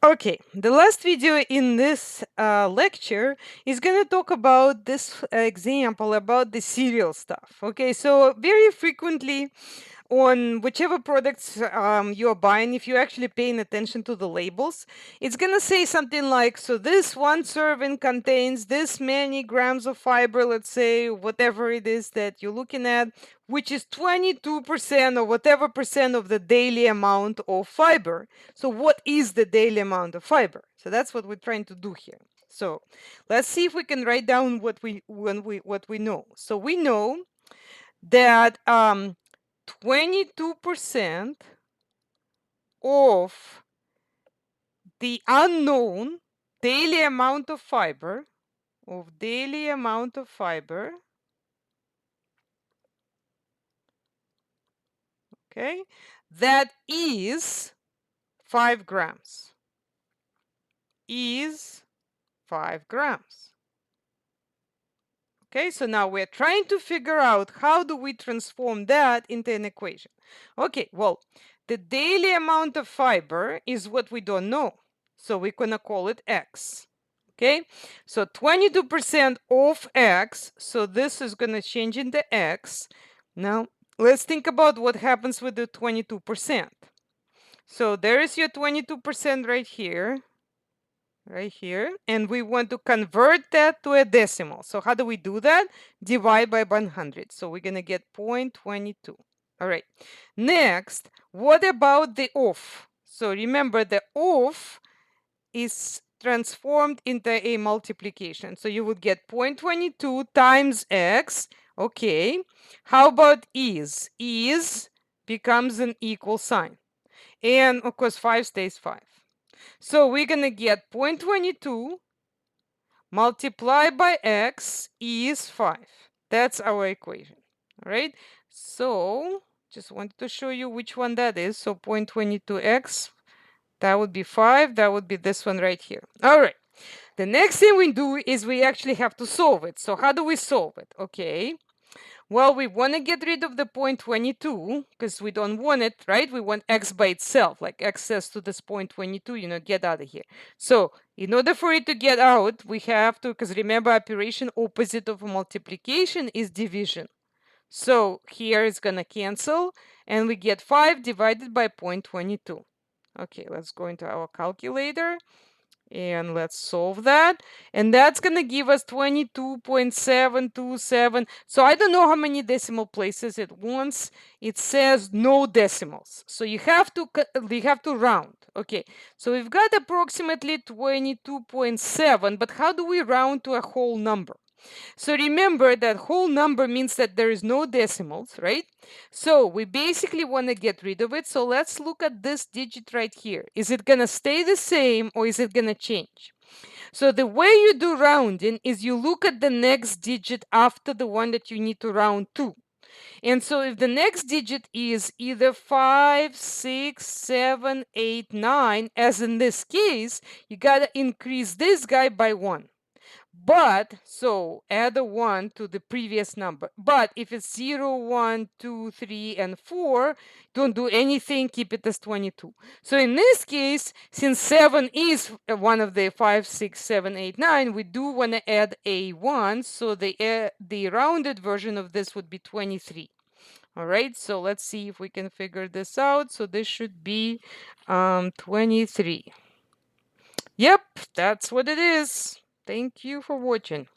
Okay, the last video in this lecture is going to talk about this example about the cereal stuff. Okay, so very frequently on whichever products you're buying, if you're actually paying attention to the labels, it's going to say something like, so this one serving contains this many grams of fiber, let's say, whatever it is that you're looking at, which is 22% or whatever percent of the daily amount of fiber. So what is the daily amount of fiber? So that's what we're trying to do here. So let's see if we can write down what we know. So we know that 22% of the unknown daily amount of fiber okay, that is 5 grams is 5 grams. Okay, so now we're trying to figure out how do we transform that into an equation. Okay, well, the daily amount of fiber is what we don't know. So we're going to call it X. Okay, so 22% of X. So this is going to change into X. Now, let's think about what happens with the 22%. So there is your 22% right here, and we want to convert that to a decimal. So how do we do that? Divide by 100. So we're going to get 0.22. All right. Next, what about the off? So remember, the off is transformed into a multiplication. So you would get 0.22 times x. Okay. How about is? Is becomes an equal sign. And of course, 5 stays 5. So we're going to get 0.22 multiplied by x is 5. That's our equation. All right. So just wanted to show you which one that is. So 0.22x, that would be 5. That would be this one right here. All right. The next thing we do is we actually have to solve it. So how do we solve it? Okay. Well, we want to get rid of the 0.22 because we don't want it, right? We want x by itself, like access to this 0.22, get out of here. So in order for it to get out, we have to, because remember, operation opposite of multiplication is division. So here it's going to cancel, and we get 5 divided by 0.22. Okay, let's go into our calculator. And let's solve that. And that's going to give us 22.727. So I don't know how many decimal places it wants. It says no decimals. So you have to round. Okay. So we've got approximately 22.7, but how do we round to a whole number? So remember that whole number means that there is no decimals, right? So we basically want to get rid of it. So let's look at this digit right here. Is it going to stay the same or is it going to change? So the way you do rounding is you look at the next digit after the one that you need to round to. And so if the next digit is either 5, 6, 7, 8, 9, as in this case, you got to increase this guy by 1. But so add a 1 to the previous number. But if it's 0, 1, 2, 3, and 4, don't do anything, keep it as 22. So in this case, since 7 is one of the 5, 6, 7, 8, 9, we do want to add a 1. So the rounded version of this would be 23. All right, so let's see if we can figure this out. So this should be 23. Yep, that's what it is. Thank you for watching.